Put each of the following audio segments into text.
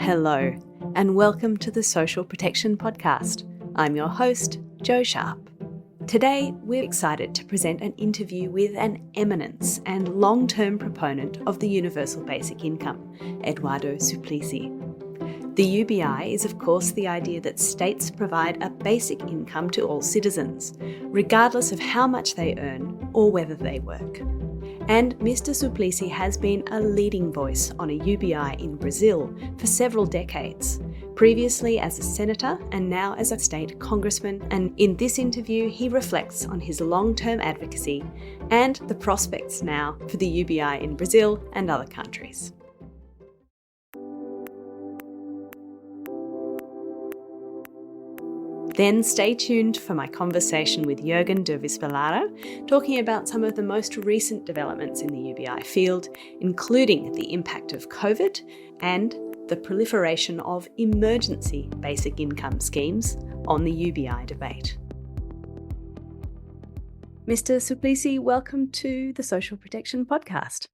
Hello, and welcome to the Social Protection Podcast. I'm your host, Jo Sharp. Today, we're excited to present an interview with an eminence and long-term proponent of the Universal Basic Income, Eduardo Suplicy. The UBI is, of course, the idea that states provide a basic income to all citizens, regardless of how much they earn or whether they work. And Mr. Suplicy has been a leading voice on a UBI in Brazil for several decades, previously as a senator and now as a state congressman. And in this interview, he reflects on his long-term advocacy and the prospects now for the UBI in Brazil and other countries. Then stay tuned for my conversation with Jürgen de Vispilaro, talking about some of the most recent developments in the UBI field, including the impact of COVID and the proliferation of emergency basic income schemes on the UBI debate. Mr. Suplicy, welcome to the Social Protection Podcast.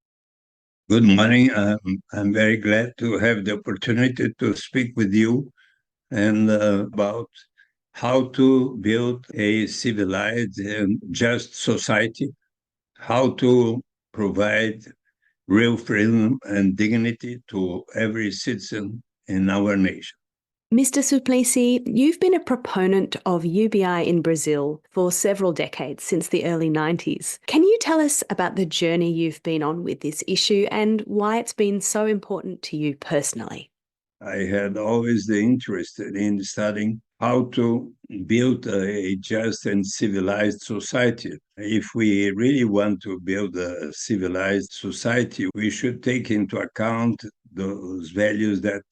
Good morning. I'm very glad to have the opportunity to speak with you and about how to build a civilized and just society, how to provide real freedom and dignity to every citizen in our nation. Mr. Suplicy, you've been a proponent of UBI in Brazil for several decades, since the early 90s. Can you tell us about the journey you've been on with this issue and why it's been so important to you personally? I had always the interest in studying how to build a just and civilized society. If we really want to build a civilized society, we should take into account those values that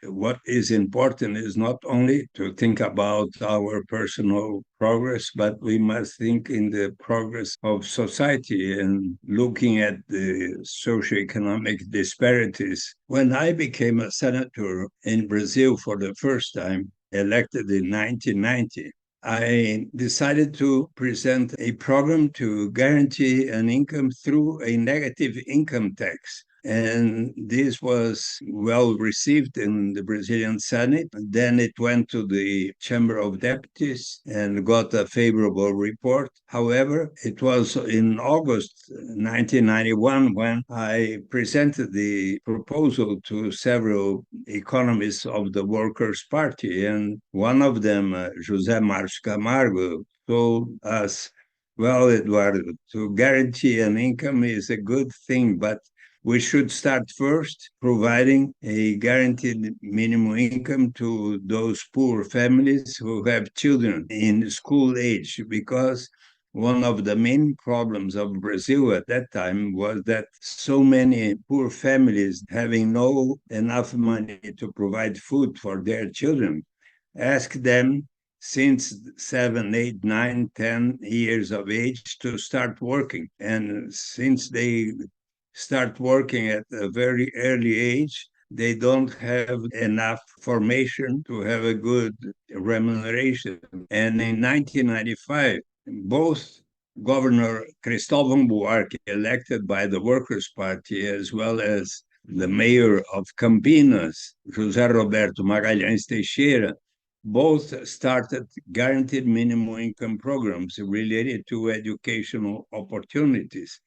what is important is not only to think about our personal progress, but we must think in the progress of society and looking at the socioeconomic disparities. When I became a senator in Brazil for the first time, elected in 1990, I decided to present a program to guarantee an income through a negative income tax. And this was well received in the Brazilian Senate. Then it went to the Chamber of Deputies and got a favorable report. However, it was in August 1991 when I presented the proposal to several economists of the Workers' Party. And one of them, José Marcos Camargo, told us, well, Eduardo, to guarantee an income is a good thing, but we should start first providing a guaranteed minimum income to those poor families who have children in school age, because one of the main problems of Brazil at that time was that so many poor families, having no enough money to provide food for their children, asked them since 7, 8, 9, 10 years of age to start working. And since they start working at a very early age, they don't have enough formation to have a good remuneration. And in 1995, both Governor Cristóvão Buarque, elected by the Workers' Party, as well as the mayor of Campinas, José Roberto Magalhães Teixeira, both started guaranteed minimum income programs related to educational opportunities.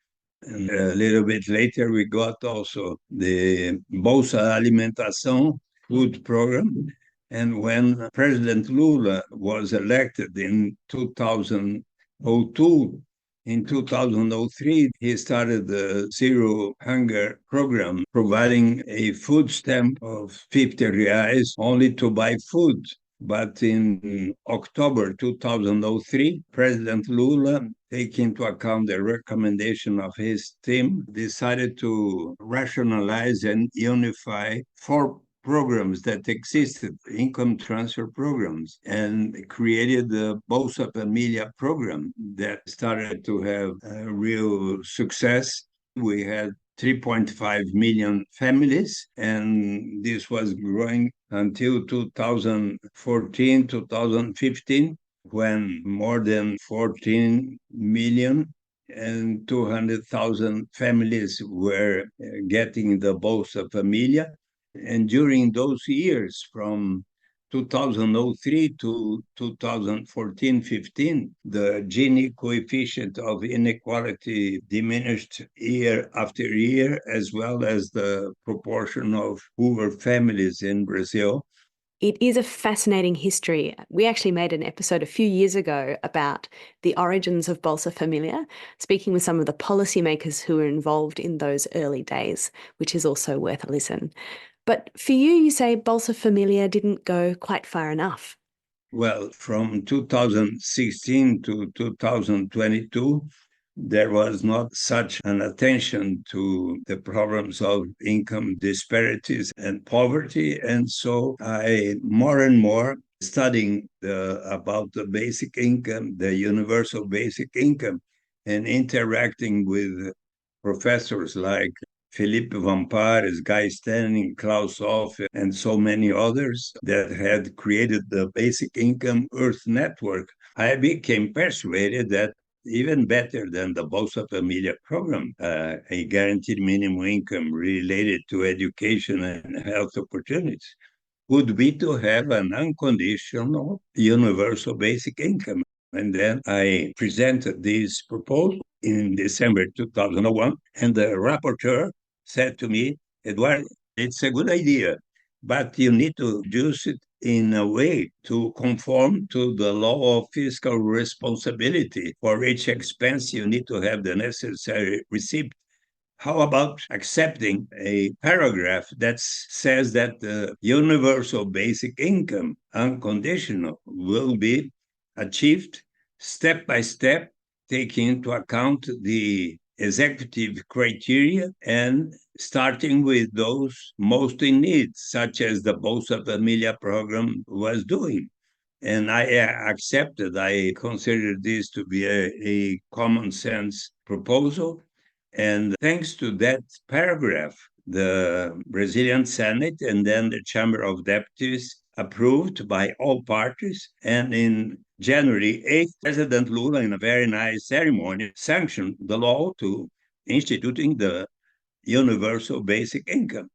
And a little bit later, we got also the Bolsa Alimentação food program. And when President Lula was elected in 2002, in 2003, he started the Zero Hunger program, providing a food stamp of 50 reais only to buy food. But in October 2003, President Lula, taking into account the recommendation of his team, decided to rationalize and unify 4 programs that existed, income transfer programs, and created the Bolsa Família program that started to have a real success. We had 3.5 million families, and this was growing until 2014, 2015, when more than 14 million and 200,000 families were getting the Bolsa Família. And during those years, from 2003 to 2014-15, the Gini coefficient of inequality diminished year after year, as well as the proportion of poor families in Brazil. It is a fascinating history. We actually made an episode a few years ago about the origins of Bolsa Familia, speaking with some of the policymakers who were involved in those early days, which is also worth a listen. But for you say Bolsa Familia didn't go quite far enough. Well, from 2016 to 2022, there was not such an attention to the problems of income disparities and poverty. And so I more and more studying about the basic income, the universal basic income, and interacting with professors like Philippe Van Pares, Guy Stanning, Klaus Hoff, and so many others that had created the Basic Income Earth Network, I became persuaded that even better than the Bolsa Familia program, a guaranteed minimum income related to education and health opportunities, would be to have an unconditional universal basic income. And then I presented this proposal in December 2001, and the rapporteur said to me, Eduardo, it's a good idea, but you need to use it in a way to conform to the law of fiscal responsibility. For each expense, you need to have the necessary receipt. How about accepting a paragraph that says that the universal basic income, unconditional, will be achieved step by step, taking into account the executive criteria and starting with those most in need, such as the Bolsa Familia program was doing. And I accepted, I considered this to be a common sense proposal. And thanks to that paragraph, the Brazilian Senate and then the Chamber of Deputies approved by all parties. And in January 8th, President Lula, in a very nice ceremony, sanctioned the law to instituting the universal basic income.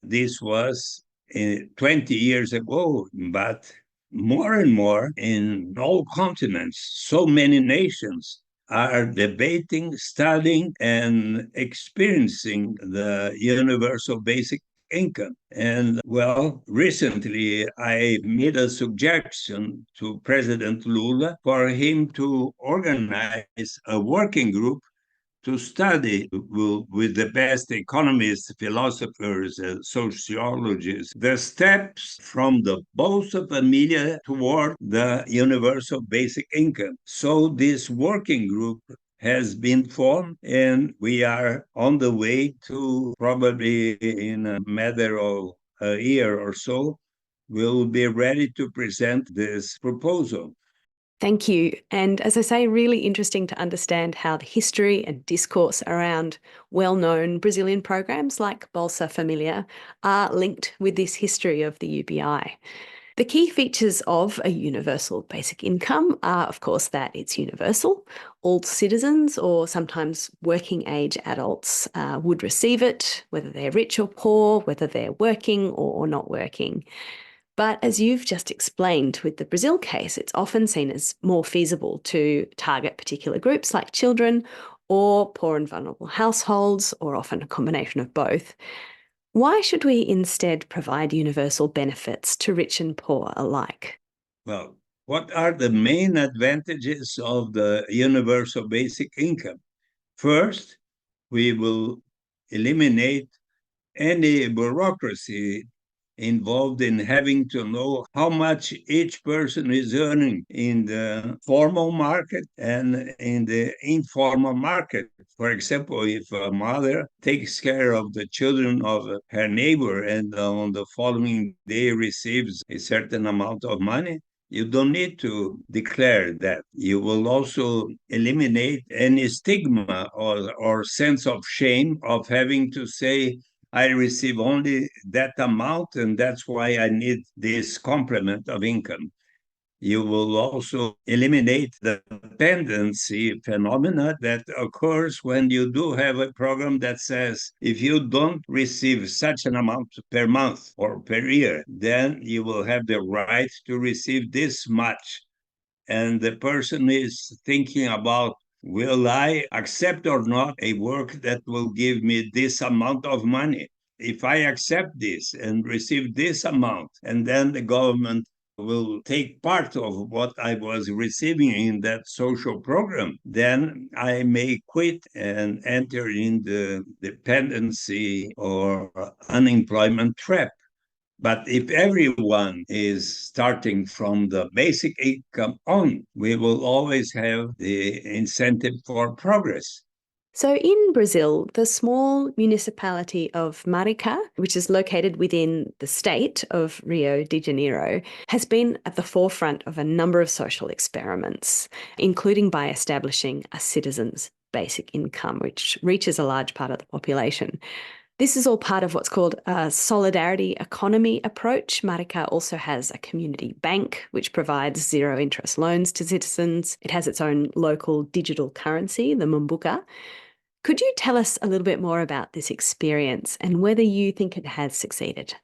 This was 20 years ago, but more and more in all continents, so many nations are debating, studying, and experiencing the universal basic income. And well, recently I made a suggestion to President Lula for him to organize a working group to study with the best economists, philosophers, sociologists, the steps from the Bolsa Familia toward the universal basic income. So this working group has been formed, and we are on the way to probably in a matter of a year or so, we'll be ready to present this proposal. Thank you. And as I say, really interesting to understand how the history and discourse around well-known Brazilian programs like Bolsa Familia are linked with this history of the UBI. The key features of a universal basic income are, of course, that it's universal. All citizens, or sometimes working age adults, would receive it, whether they're rich or poor, whether they're working or not working. But as you've just explained with the Brazil case, it's often seen as more feasible to target particular groups like children or poor and vulnerable households, or often a combination of both. Why should we instead provide universal benefits to rich and poor alike? Well, what are the main advantages of the universal basic income? First, we will eliminate any bureaucracy involved in having to know how much each person is earning in the formal market and in the informal market. For example, if a mother takes care of the children of her neighbor and on the following day receives a certain amount of money, you don't need to declare that. You will also eliminate any stigma or sense of shame of having to say, I receive only that amount, and that's why I need this complement of income. You will also eliminate the dependency phenomena that occurs when you do have a program that says if you don't receive such an amount per month or per year, then you will have the right to receive this much. And the person is thinking about, will I accept or not a work that will give me this amount of money? If I accept this and receive this amount, and then the government will take part of what I was receiving in that social program, then I may quit and enter in the dependency or unemployment trap. But if everyone is starting from the basic income on, we will always have the incentive for progress. So in Brazil, the small municipality of Marica, which is located within the state of Rio de Janeiro, has been at the forefront of a number of social experiments, including by establishing a citizen's basic income, which reaches a large part of the population. This is all part of what's called a solidarity economy approach. Marica also has a community bank, which provides zero interest loans to citizens. It has its own local digital currency, the Mumbuka. Could you tell us a little bit more about this experience and whether you think it has succeeded?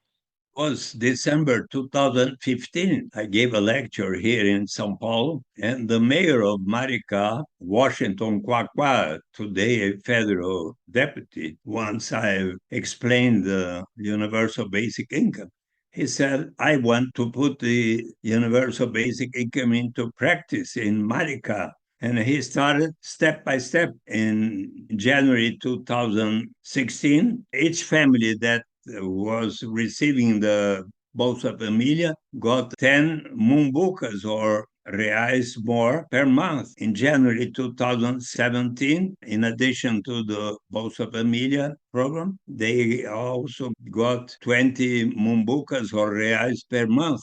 Was December 2015. I gave a lecture here in São Paulo, and the mayor of Maricá, Washington Quaqua, today a federal deputy, once I explained the universal basic income, he said, I want to put the universal basic income into practice in Maricá. And he started step by step in January 2016. Each family that was receiving the Bolsa Família got 10 mumbucas or reais more per month. In January 2017, in addition to the Bolsa Família program, they also got 20 mumbucas or reais per month.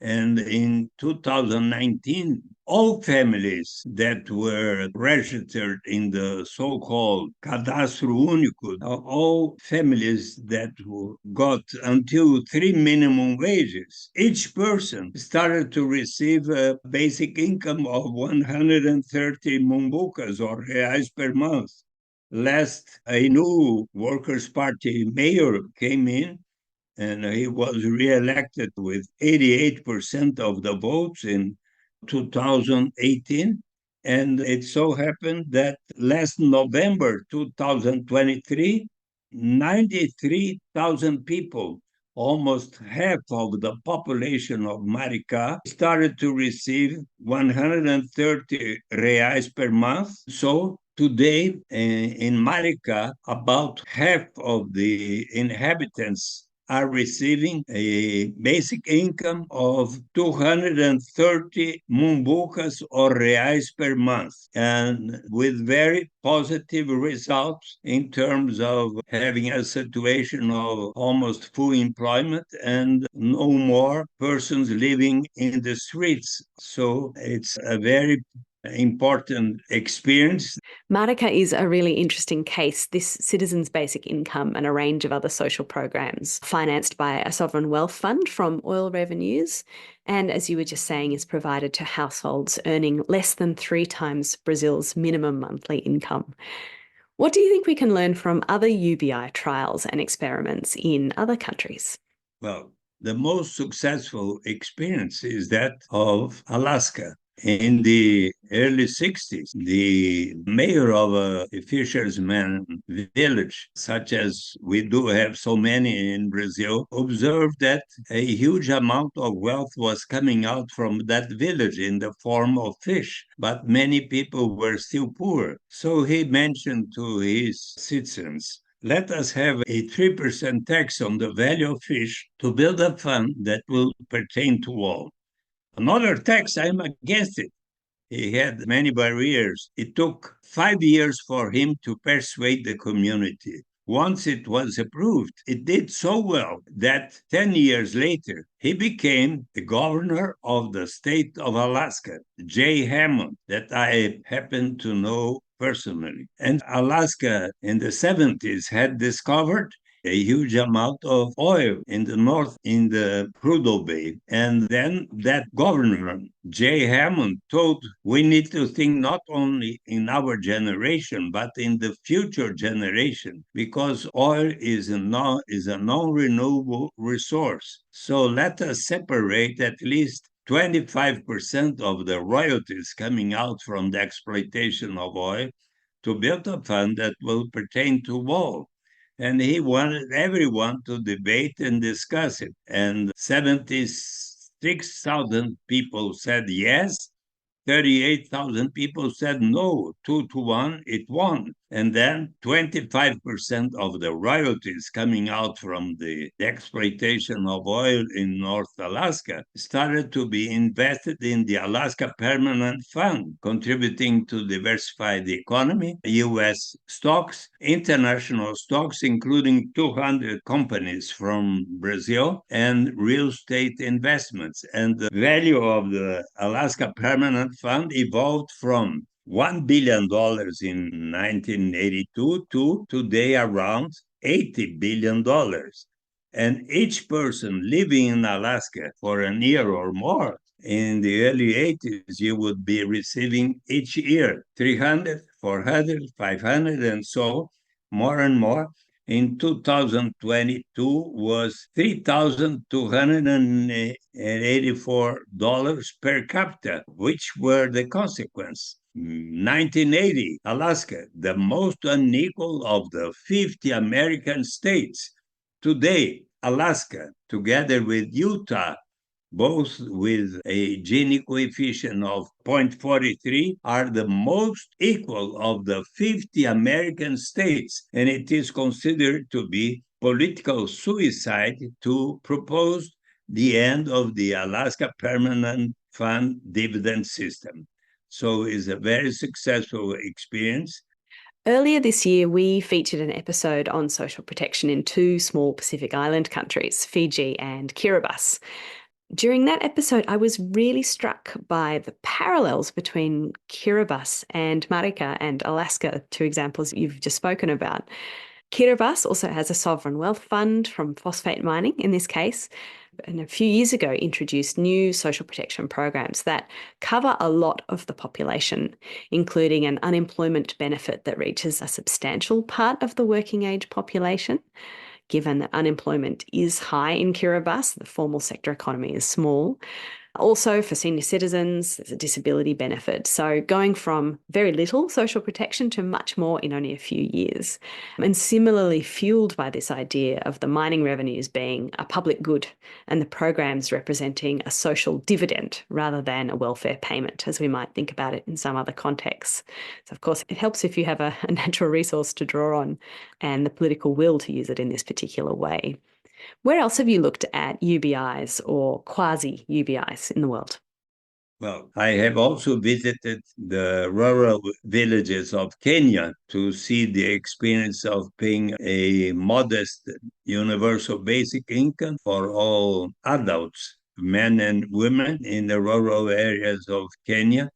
And in 2019, all families that were registered in the so-called Cadastro Único, all families that got until 3 minimum wages, each person started to receive a basic income of 130 mumbucas or reais per month. Last, a new Workers' Party mayor came in, and he was re-elected with 88% of the votes in 2018. And it so happened that last November 2023, 93,000 people, almost half of the population of Maricá, started to receive 130 reais per month. So today in Maricá, about half of the inhabitants are receiving a basic income of 230 mumbucas or reais per month, and with very positive results in terms of having a situation of almost full employment and no more persons living in the streets. So it's a very important experience. Marica is a really interesting case. This citizens' basic income and a range of other social programs financed by a sovereign wealth fund from oil revenues, and as you were just saying, is provided to households earning less than 3 times Brazil's minimum monthly income. What do you think we can learn from other UBI trials and experiments in other countries? Well, the most successful experience is that of Alaska. In the early 60s, the mayor of a fisherman village, such as we do have so many in Brazil, observed that a huge amount of wealth was coming out from that village in the form of fish, but many people were still poor. So he mentioned to his citizens, let us have a 3% tax on the value of fish to build a fund that will pertain to all. Another tax, I'm against it. He had many barriers. It took 5 years for him to persuade the community. Once it was approved, it did so well that 10 years later, he became the governor of the state of Alaska, Jay Hammond, that I happen to know personally. And Alaska in the 70s had discovered a huge amount of oil in the north, in the Prudhoe Bay. And then that governor, J. Hammond, told we need to think not only in our generation, but in the future generation, because oil is a non-renewable resource. So let us separate at least 25% of the royalties coming out from the exploitation of oil to build a fund that will pertain to all. And he wanted everyone to debate and discuss it. And 76,000 people said yes, 38,000 people said no, 2-1, it won. And then 25% of the royalties coming out from the exploitation of oil in North Alaska started to be invested in the Alaska Permanent Fund, contributing to diversify the economy, U.S. stocks, international stocks, including 200 companies from Brazil, and real estate investments. And the value of the Alaska Permanent Fund evolved from $1 billion in 1982 to today around $80 billion. And each person living in Alaska for a year or more in the early 80s, you would be receiving each year 300, 400, 500, and so more and more. In 2022 was $3,284 per capita, which were the consequence. 1980, Alaska, the most unequal of the 50 American states. Today, Alaska, together with Utah, both with a Gini coefficient of 0.43, are the most equal of the 50 American states, and it is considered to be political suicide to propose the end of the Alaska Permanent Fund dividend system. So it's a very successful experience. Earlier this year, we featured an episode on social protection in two small Pacific Island countries, Fiji and Kiribati. During that episode, I was really struck by the parallels between Kiribati and Marika and Alaska, two examples you've just spoken about. Kiribati also has a sovereign wealth fund from phosphate mining, in this case, and a few years ago introduced new social protection programs that cover a lot of the population, including an unemployment benefit that reaches a substantial part of the working age population. Given that unemployment is high in Kiribati, the formal sector economy is small. Also, for senior citizens, there's a disability benefit. So going from very little social protection to much more in only a few years. And similarly fueled by this idea of the mining revenues being a public good and the programs representing a social dividend rather than a welfare payment, as we might think about it in some other contexts. So of course, it helps if you have a natural resource to draw on and the political will to use it in this particular way. Where else have you looked at UBIs or quasi-UBIs in the world? Well, I have also visited the rural villages of Kenya to see the experience of paying a modest universal basic income for all adults, men and women in the rural areas of Kenya.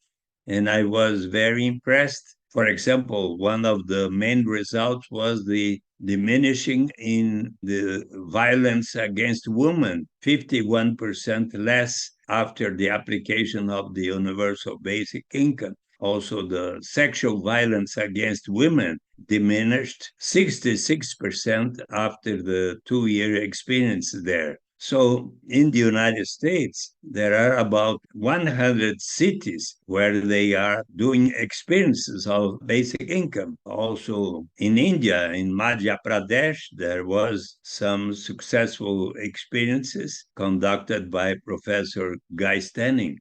And I was very impressed. For example, one of the main results was the diminishing in the violence against women, 51% less after the application of the universal basic income. Also, the sexual violence against women diminished 66% after the 2-year experience there. So in the United States, there are about 100 cities where they are doing experiences of basic income. Also in India, in Madhya Pradesh, there was some successful experiences conducted by Professor Guy Stanning.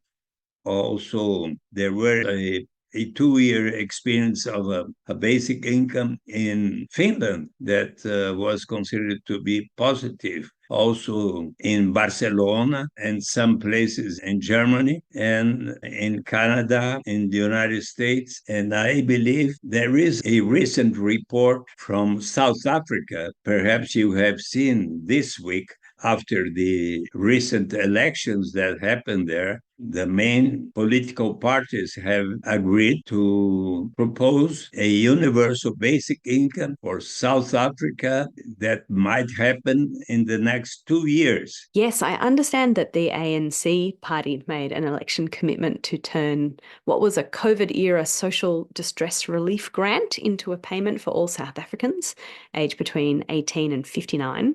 Also, there were a 2-year experience of a basic income in Finland that was considered to be positive. Also in Barcelona and some places in Germany and in Canada, in the United States. And I believe there is a recent report from South Africa, perhaps you have seen this week, after the recent elections that happened there, the main political parties have agreed to propose a universal basic income for South Africa that might happen in the next 2 years. Yes, I understand that the ANC party made an election commitment to turn what was a COVID-era social distress relief grant into a payment for all South Africans aged between 18 and 59.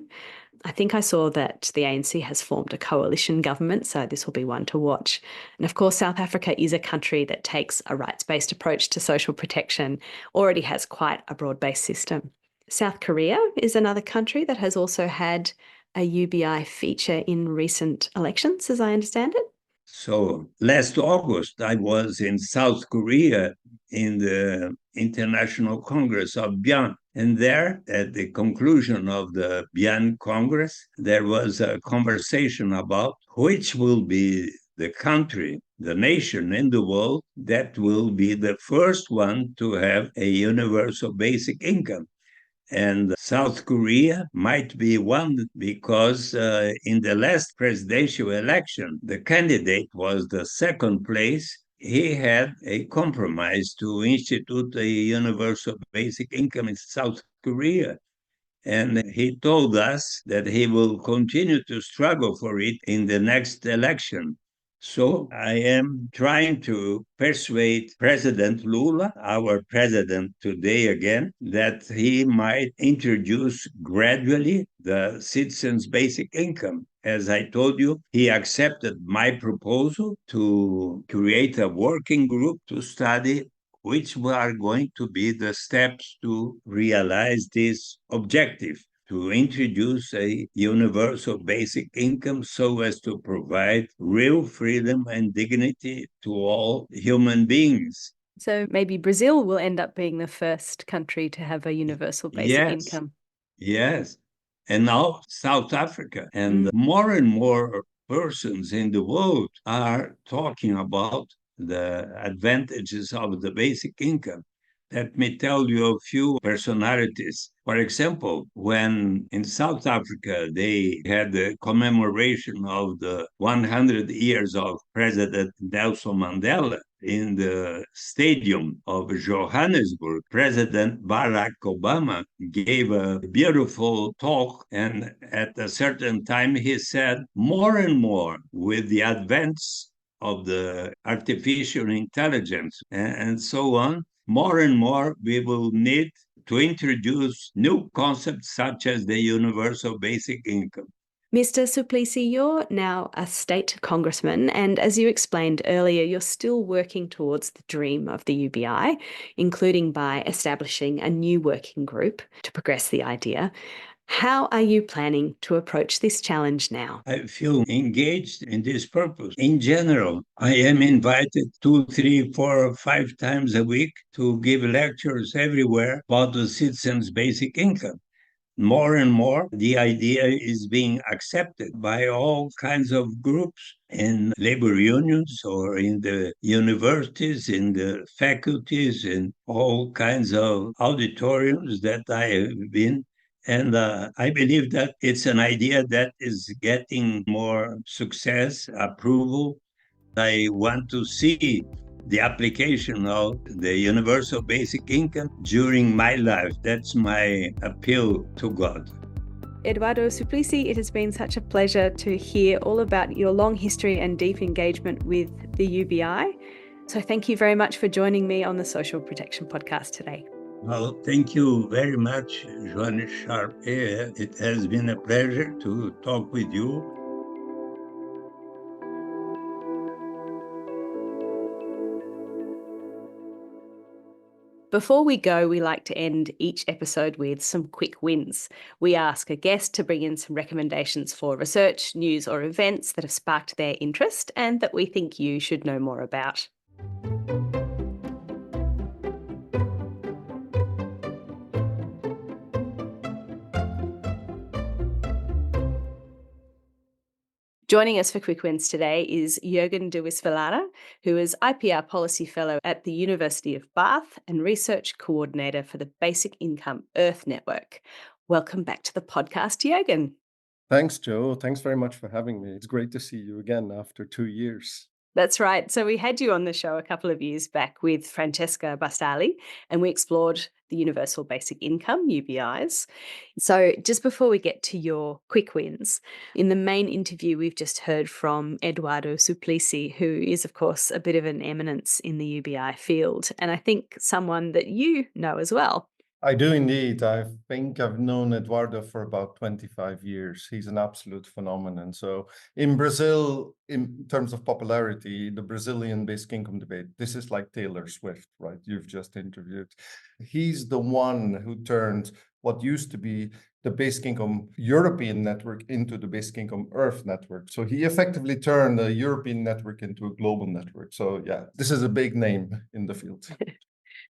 I think I saw that the ANC has formed a coalition government, so this will be one to watch. And of course, South Africa is a country that takes a rights-based approach to social protection, already has quite a broad-based system. South Korea is another country that has also had a UBI feature in recent elections, as I understand it. So last August, I was in South Korea in the International Congress of Byan. And there, at the conclusion of the Byan Congress, there was a conversation about which will be the country, the nation in the world that will be the first one to have a universal basic income. And South Korea might be one because in the last presidential election, the candidate was the second place. He had a compromise to institute a universal basic income in South Korea. And he told us that he will continue to struggle for it in the next election. So I am trying to persuade President Lula, our president today again, that he might introduce gradually the citizens' basic income. As I told you, he accepted my proposal to create a working group to study which are going to be the steps to realize this objective, to introduce a universal basic income so as to provide real freedom and dignity to all human beings. So maybe Brazil will end up being the first country to have a universal basic income. Yes. And now South Africa. And more and more persons in the world are talking about the advantages of the basic income. Let me tell you a few personalities. For example, when in South Africa they had the commemoration of the 100 years of President Nelson Mandela in the stadium of Johannesburg, President Barack Obama gave a beautiful talk, and at a certain time he said, more and more with the advance of the artificial intelligence and so on, more and more we will need to introduce new concepts such as the universal basic income. Mr. Suplicy, you're now a state congressman, and as you explained earlier, you're still working towards the dream of the UBI, including by establishing a new working group to progress the idea. How are you planning to approach this challenge now? I feel engaged in this purpose. In general, I am invited 2, 3, 4, 5 times a week to give lectures everywhere about the citizens' basic income. More and more, the idea is being accepted by all kinds of groups in labor unions or in the universities, in the faculties, in all kinds of auditoriums that I have been. And I believe that it's an idea that is getting more success, approval. I want to see the application of the universal basic income during my life. That's my appeal to God. Eduardo Suplicy, it has been such a pleasure to hear all about your long history and deep engagement with the UBI. So thank you very much for joining me on the Social Protection Podcast today. Well, thank you very much, Joanne Sharp. It has been a pleasure to talk with you. Before we go, we like to end each episode with some quick wins. We ask a guest to bring in some recommendations for research, news, or events that have sparked their interest and that we think you should know more about. Joining us for Quick Wins today is Jürgen de Wisvelada, who is IPR Policy Fellow at the University of Bath and Research Coordinator for the Basic Income Earth Network. Welcome back to the podcast, Jürgen. Thanks, Joe. Thanks very much for having me. It's great to see you again after 2 years. That's right. So we had you on the show a couple of years back with Francesca Bastali, and we explored the Universal Basic Income, UBIs. So just before we get to your quick wins, in the main interview, we've just heard from Eduardo Suplicy, who is, of course, a bit of an eminence in the UBI field, and I think someone that you know as well. I do indeed. I think I've known Eduardo for about 25 years. He's an absolute phenomenon. So in Brazil, in terms of popularity, the Brazilian basic income debate, this is like Taylor Swift, right? You've just interviewed. He's the one who turned what used to be the basic income European network into the basic income Earth network. So he effectively turned a European network into a global network. So yeah, this is a big name in the field.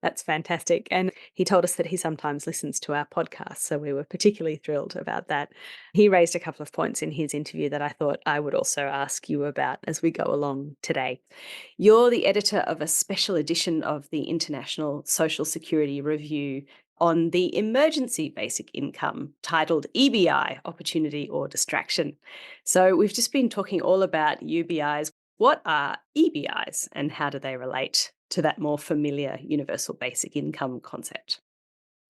That's fantastic. And he told us that he sometimes listens to our podcast. So we were particularly thrilled about that. He raised a couple of points in his interview that I thought I would also ask you about as we go along today. You're the editor of a special edition of the International Social Security Review on the emergency basic income titled EBI, Opportunity or Distraction. So we've just been talking all about UBIs. What are EBIs and how do they relate to that more familiar universal basic income concept?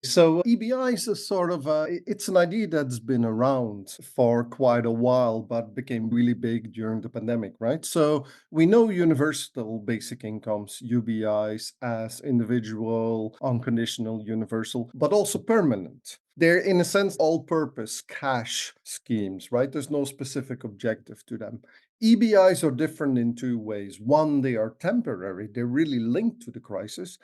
So EBI is a sort of it's an idea that's been around for quite a while, but became really big during the pandemic, right? So we know universal basic incomes, UBIs, as individual, unconditional, universal, but also permanent. They're, in a sense, all-purpose cash schemes, right? There's no specific objective to them. EBIs are different in two ways. One, they are temporary. They're really linked to the crisis.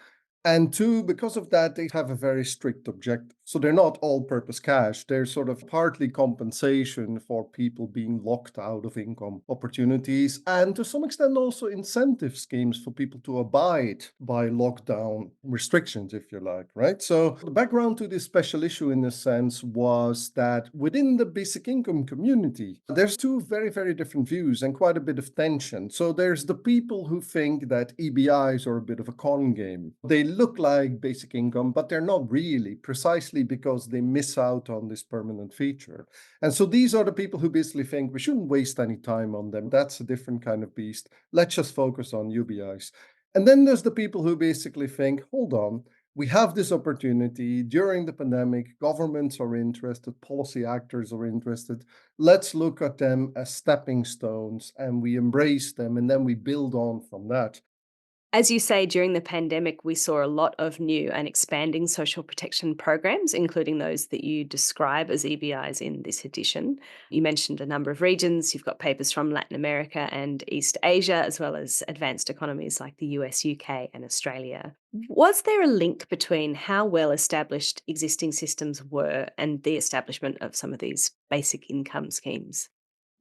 And two, because of that, they have a very strict objective. So they're not all-purpose cash. They're sort of partly compensation for people being locked out of income opportunities, and to some extent also incentive schemes for people to abide by lockdown restrictions, if you like, right? So the background to this special issue, in a sense, was that within the basic income community, there's two very, very different views and quite a bit of tension. So there's the people who think that EBIs are a bit of a con game. They look like basic income, but they're not really, precisely because they miss out on this permanent feature. And so these are the people who basically think we shouldn't waste any time on them. That's a different kind of beast. Let's just focus on UBIs. And then there's the people who basically think, hold on, we have this opportunity during the pandemic. Governments are interested, policy actors are interested. Let's look at them as stepping stones and we embrace them and then we build on from that. As you say, during the pandemic, we saw a lot of new and expanding social protection programs, including those that you describe as EBIs in this edition. You mentioned a number of regions. You've got papers from Latin America and East Asia, as well as advanced economies like the US, UK, and Australia. Was there a link between how well established existing systems were and the establishment of some of these basic income schemes?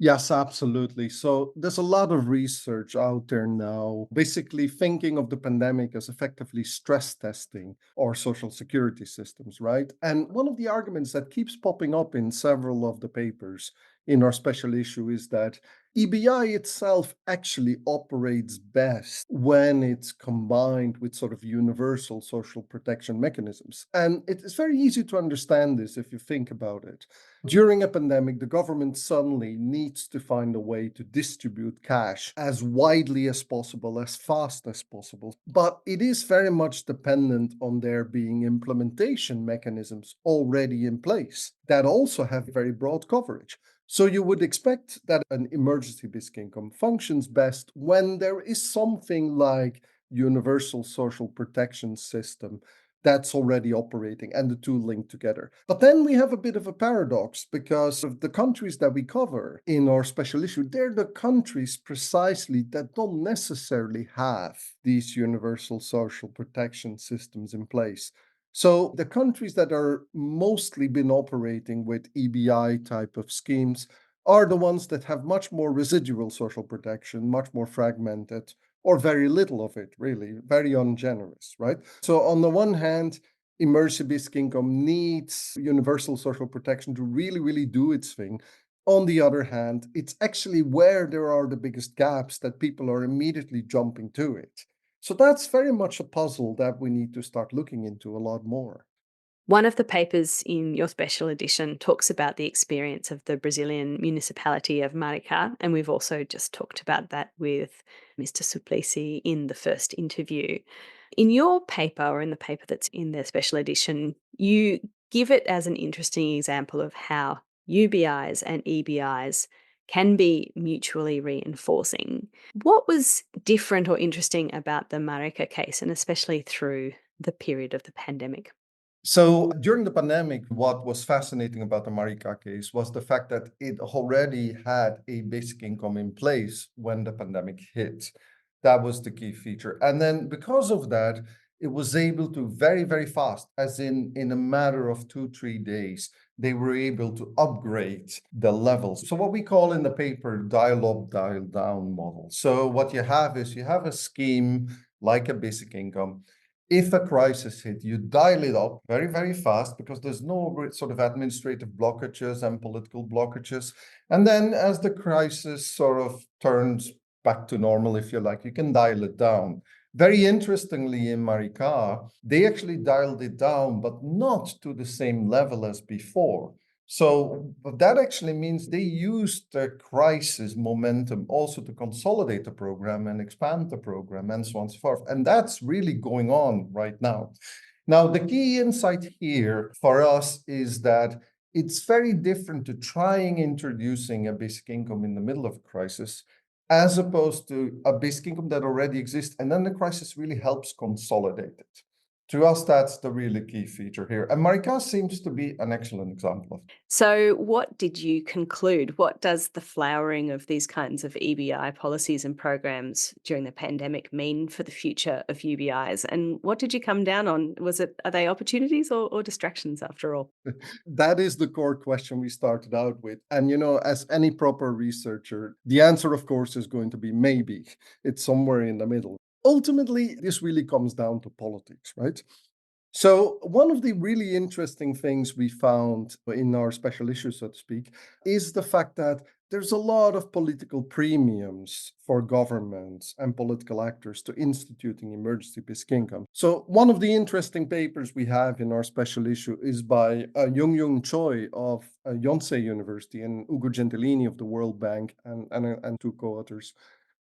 Yes, absolutely. So there's a lot of research out there now, basically thinking of the pandemic as effectively stress testing our social security systems, right? And one of the arguments that keeps popping up in several of the papers in our special issue is that EBI itself actually operates best when it's combined with sort of universal social protection mechanisms. And it is very easy to understand this if you think about it. During a pandemic, the government suddenly needs to find a way to distribute cash as widely as possible, as fast as possible. But it is very much dependent on there being implementation mechanisms already in place that also have very broad coverage. So you would expect that an emergency basic income functions best when there is something like universal social protection system that's already operating and the two link together. But then we have a bit of a paradox because of the countries that we cover in our special issue. They're the countries precisely that don't necessarily have these universal social protection systems in place. So the countries that are mostly been operating with EBI type of schemes are the ones that have much more residual social protection, much more fragmented, or very little of it, really, very ungenerous, right? So on the one hand, emergency basic income needs universal social protection to really, really do its thing. On the other hand, it's actually where there are the biggest gaps that people are immediately jumping to it. So that's very much a puzzle that we need to start looking into a lot more. One of the papers in your special edition talks about the experience of the Brazilian municipality of Maricá, and we've also just talked about that with Mr. Suplicy in the first interview. In your paper, or in the paper that's in the special edition, you give it as an interesting example of how UBIs and EBIs can be mutually reinforcing. What was different or interesting about the Maricá case, and especially through the period of the pandemic? So during the pandemic, what was fascinating about the Maricá case was the fact that it already had a basic income in place when the pandemic hit. That was the key feature. And then because of that, it was able to very, very fast, as in a matter of 2-3 days, they were able to upgrade the levels. So what we call in the paper dial up, dial down model. So what you have is you have a scheme like a basic income. If a crisis hit, you dial it up very, very fast because there's no sort of administrative blockages and political blockages. And then as the crisis sort of turns back to normal, if you like, you can dial it down. Very interestingly, in Maricá, they actually dialed it down, but not to the same level as before. So that actually means they used the crisis momentum also to consolidate the program and expand the program and so on and so forth. And that's really going on right now. Now, the key insight here for us is that it's very different to trying introducing a basic income in the middle of a crisis as opposed to a basic income that already exists. And then the crisis really helps consolidate it. To us, that's the really key feature here. And Maricá seems to be an excellent example of it. So, what did you conclude? What does the flowering of these kinds of EBI policies and programs during the pandemic mean for the future of UBIs? And what did you come down on? Are they opportunities or distractions after all? That is the core question we started out with. And, as any proper researcher, the answer, of course, is going to be maybe. It's somewhere in the middle. Ultimately, this really comes down to politics, right? So, one of the really interesting things we found in our special issue, so to speak, is the fact that there's a lot of political premiums for governments and political actors to instituting emergency basic income. So, one of the interesting papers we have in our special issue is by Young Choi of Yonsei University and Ugo Gentilini of the World Bank and two co-authors.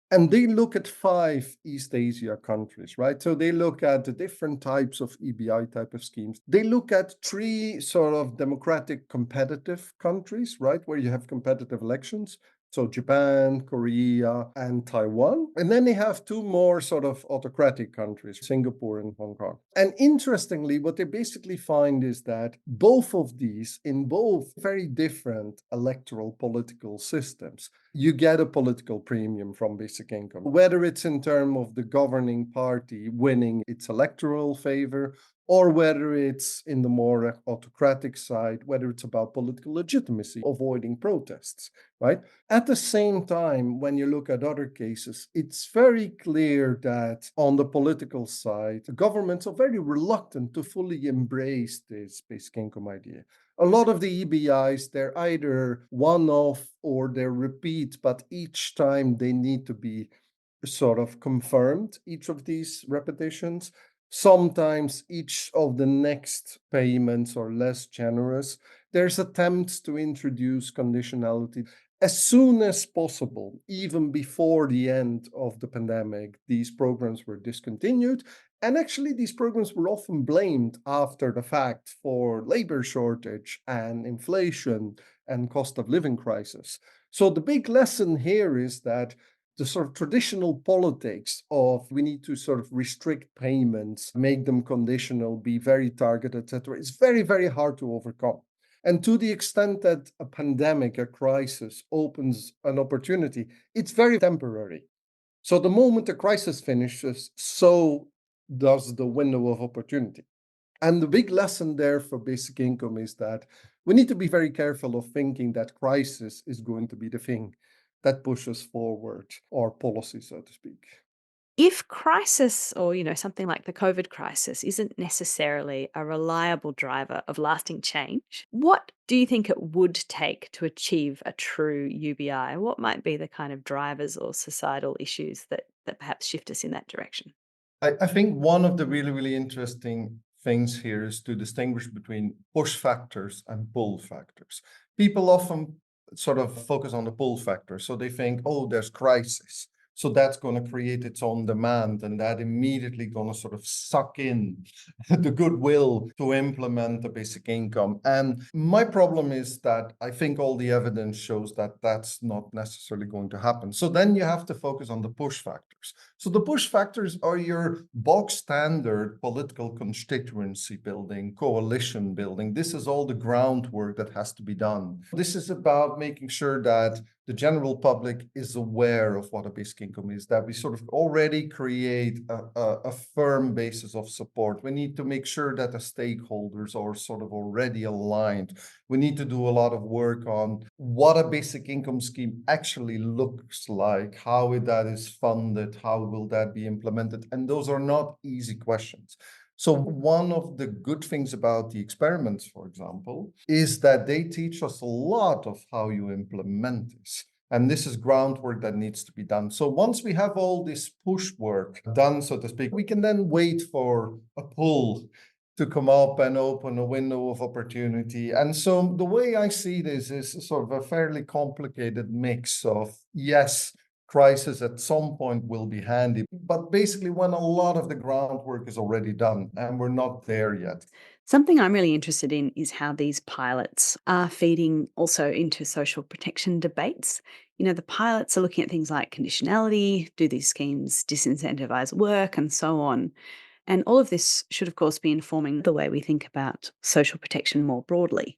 And they look at 5 East Asia countries, right? So they look at the different types of EBI type of schemes. They look at 3 sort of democratic competitive countries, right? Where you have competitive elections. So Japan, Korea, and Taiwan. And then they have 2 more sort of autocratic countries, Singapore and Hong Kong. And interestingly, what they basically find is that both of these, in both very different electoral political systems, you get a political premium from basic income, whether it's in terms of the governing party winning its electoral favor, or whether it's in the more autocratic side, whether it's about political legitimacy, avoiding protests, right? At the same time, when you look at other cases, it's very clear that on the political side, the governments are very reluctant to fully embrace this basic income idea. A lot of the EBIs, they're either one-off or they're repeat, but each time they need to be sort of confirmed, each of these repetitions. Sometimes each of the next payments are less generous. There's attempts to introduce conditionality. As soon as possible, even before the end of the pandemic, these programs were discontinued. And actually, these programs were often blamed after the fact for labor shortage and inflation and cost of living crisis. So the big lesson here is that the sort of traditional politics of we need to sort of restrict payments, make them conditional, be very targeted, etc., is very, very hard to overcome. And to the extent that a pandemic, a crisis opens an opportunity, it's very temporary. So the moment the crisis finishes, so does the window of opportunity. And the big lesson there for basic income is that we need to be very careful of thinking that crisis is going to be the thing that pushes forward our policy, so to speak. If crisis or, something like the COVID crisis isn't necessarily a reliable driver of lasting change, what do you think it would take to achieve a true UBI? What might be the kind of drivers or societal issues that perhaps shift us in that direction? I think one of the really, really interesting things here is to distinguish between push factors and pull factors. People often sort of focus on the pull factor. So they think, oh, there's crisis. So that's going to create its own demand, and that immediately going to sort of suck in the goodwill to implement the basic income. And my problem is that I think all the evidence shows that that's not necessarily going to happen. So then you have to focus on the push factors. So the push factors are your bog standard political constituency building, coalition building. This is all the groundwork that has to be done. This is about making sure that the general public is aware of what a basic income is, that we sort of already create a firm basis of support. We need to make sure that the stakeholders are sort of already aligned. We need to do a lot of work on what a basic income scheme actually looks like, how that is funded, how will that be implemented. And those are not easy questions. So one of the good things about the experiments, for example, is that they teach us a lot of how you implement this. And this is groundwork that needs to be done. So once we have all this push work done, so to speak, we can then wait for a pull to come up and open a window of opportunity. And so the way I see this is sort of a fairly complicated mix of, yes, crisis at some point will be handy, but basically when a lot of the groundwork is already done, and we're not there yet. Something I'm really interested in is how these pilots are feeding also into social protection debates. The pilots are looking at things like conditionality, do these schemes disincentivize work, and so on. And all of this should, of course, be informing the way we think about social protection more broadly.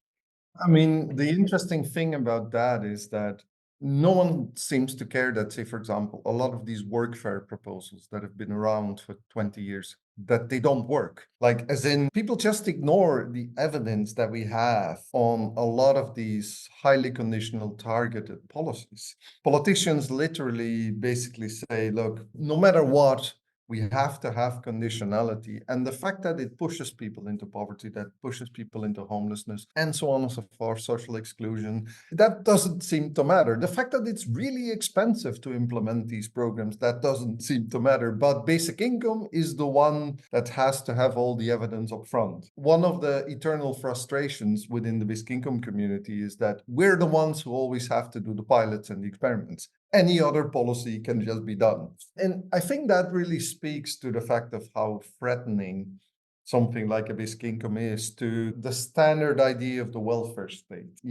I mean, the interesting thing about that is that no one seems to care that, say, for example, a lot of these workfare proposals that have been around for 20 years, that they don't work. Like, as in, people just ignore the evidence that we have on a lot of these highly conditional targeted policies. Politicians literally basically say, look, no matter what, we have to have conditionality. And the fact that it pushes people into poverty, that pushes people into homelessness, and so on and so forth, social exclusion, that doesn't seem to matter. The fact that it's really expensive to implement these programs, that doesn't seem to matter. But basic income is the one that has to have all the evidence up front. One of the eternal frustrations within the basic income community is that we're the ones who always have to do the pilots and the experiments. Any other policy can just be done. And I think that really speaks to the fact of how threatening something like a basic income is to the standard idea of the welfare state,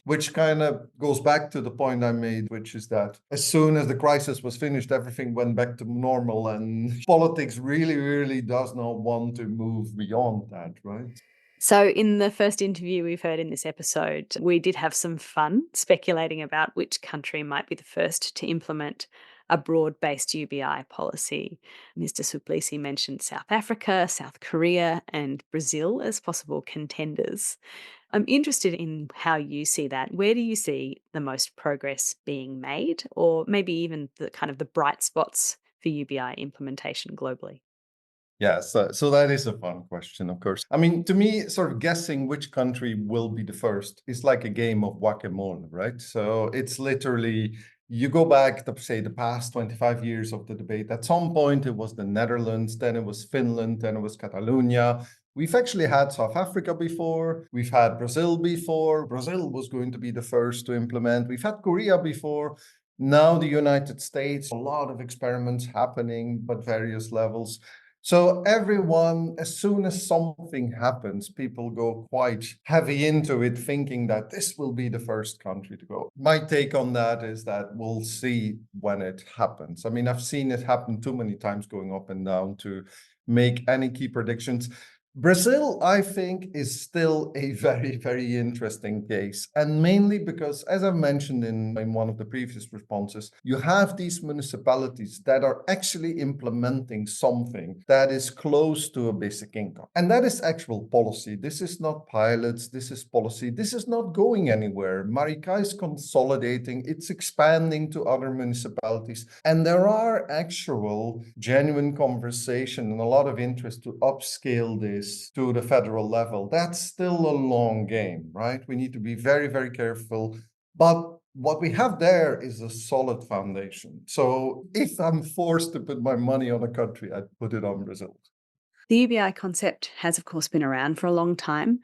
which kind of goes back to the point I made, which is that as soon as the crisis was finished, everything went back to normal, and politics really, really does not want to move beyond that, right? So, in the first interview we've heard in this episode, we did have some fun speculating about which country might be the first to implement a broad-based UBI policy. Mr. Suplicy mentioned South Africa, South Korea, and Brazil as possible contenders. I'm interested in how you see that. Where do you see the most progress being made, or maybe even the kind of the bright spots for UBI implementation globally? Yeah, so that is a fun question, of course. I mean, to me, sort of guessing which country will be the first is like a game of whack-a-mole, right? So it's literally, you go back to, say, the past 25 years of the debate. At some point, it was the Netherlands, then it was Finland, then it was Catalonia. We've actually had South Africa before. We've had Brazil before. Brazil was going to be the first to implement. We've had Korea before. Now the United States, a lot of experiments happening at various levels. So everyone, as soon as something happens, people go quite heavy into it, thinking that this will be the first country to go. My take on that is that we'll see when it happens. I mean, I've seen it happen too many times going up and down to make any key predictions. Brazil, I think, is still a very, very interesting case. And mainly because, as I mentioned in one of the previous responses, you have these municipalities that are actually implementing something that is close to a basic income. And that is actual policy. This is not pilots. This is policy. This is not going anywhere. Maricá is consolidating. It's expanding to other municipalities. And there are actual genuine conversation and a lot of interest to upscale this to the federal level. That's still a long game, right? We need to be very, very careful. But what we have there is a solid foundation. So if I'm forced to put my money on a country, I'd put it on Brazil. The UBI concept has, of course, been around for a long time.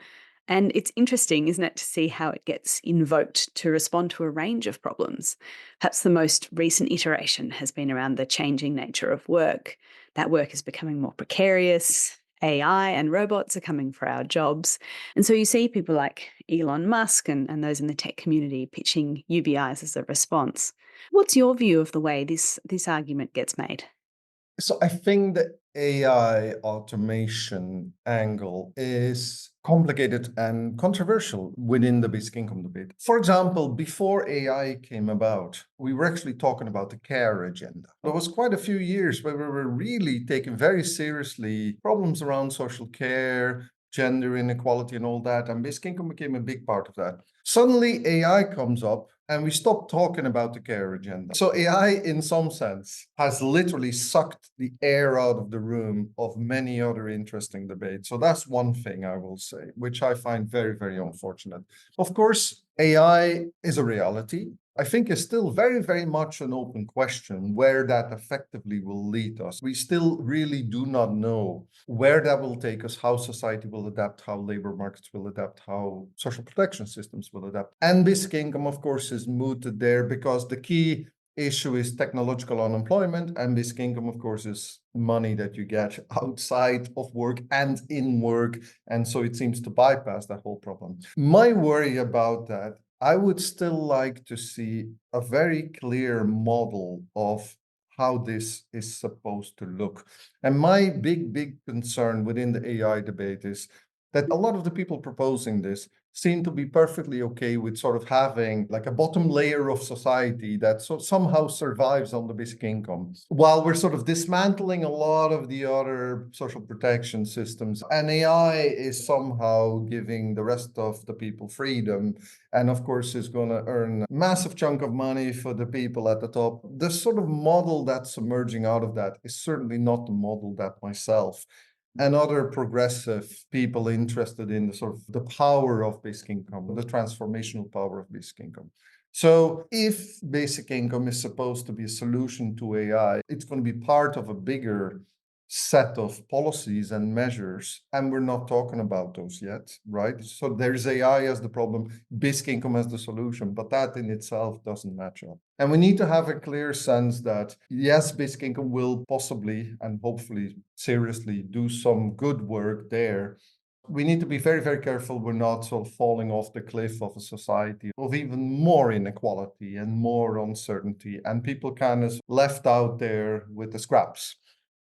And it's interesting, isn't it, to see how it gets invoked to respond to a range of problems. Perhaps the most recent iteration has been around the changing nature of work. That work is becoming more precarious. AI and robots are coming for our jobs. And so you see people like Elon Musk and those in the tech community pitching UBIs as a response. What's your view of the way this argument gets made? So I think the AI automation angle is complicated and controversial within the basic income debate. For example, before AI came about, we were actually talking about the care agenda. There was quite a few years where we were really taking very seriously problems around social care, gender inequality and all that, and basic income became a big part of that. Suddenly AI comes up and we stop talking about the care agenda. So AI, in some sense, has literally sucked the air out of the room of many other interesting debates. So that's one thing I will say, which I find very, very unfortunate. Of course, AI is a reality. I think it's still very, very much an open question where that effectively will lead us. We still really do not know where that will take us, how society will adapt, how labor markets will adapt, how social protection systems will adapt. And basic income, of course, is mooted there because the key issue is technological unemployment, and basic income, of course, is money that you get outside of work and in work. And so it seems to bypass that whole problem. My worry about that, I would still like to see a very clear model of how this is supposed to look. And my big concern within the AI debate is that a lot of the people proposing this seem to be perfectly okay with sort of having like a bottom layer of society that somehow survives on the basic income, while we're sort of dismantling a lot of the other social protection systems. And AI is somehow giving the rest of the people freedom, and of course is going to earn a massive chunk of money for the people at the top. The sort of model that's emerging out of that is certainly not the model that myself and other progressive people interested in the sort of the power of basic income, the transformational power of basic income. So if basic income is supposed to be a solution to AI, it's going to be part of a bigger set of policies and measures, and we're not talking about those yet, right? So there's AI as the problem, basic income as the solution, but that in itself doesn't match up. And we need to have a clear sense that, yes, basic income will possibly and hopefully seriously do some good work there. We need to be very, very careful we're not sort of falling off the cliff of a society of even more inequality and more uncertainty, and people kind of left out there with the scraps.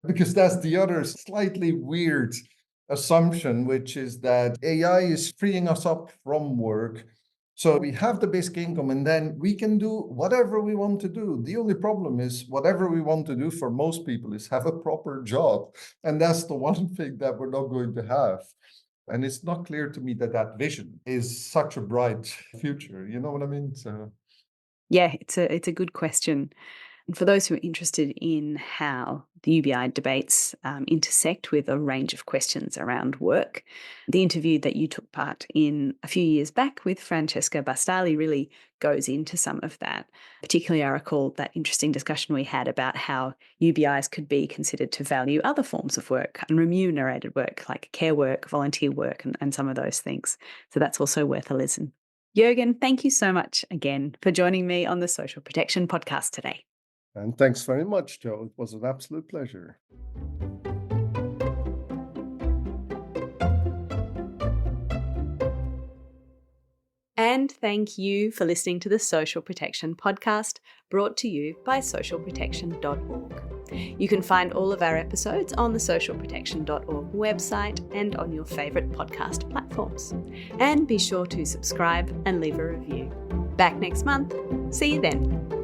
Because that's the other slightly weird assumption, which is that AI is freeing us up from work. So we have the basic income and then we can do whatever we want to do. The only problem is whatever we want to do for most people is have a proper job. And that's the one thing that we're not going to have. And it's not clear to me that that vision is such a bright future. You know what I mean? So Yeah, it's a good question. And for those who are interested in how the UBI debates intersect with a range of questions around work, the interview that you took part in a few years back with Francesca Bastali really goes into some of that. Particularly, I recall that interesting discussion we had about how UBIs could be considered to value other forms of work, unremunerated work, like care work, volunteer work, and some of those things. So that's also worth a listen. Jürgen, thank you so much again for joining me on the Social Protection Podcast today. and thanks very much, Joe. It was an absolute pleasure. And thank you for listening to the Social Protection Podcast, brought to you by socialprotection.org. You can find all of our episodes on the socialprotection.org website and on your favourite podcast platforms. And be sure to subscribe and leave a review. Back next month. See you then.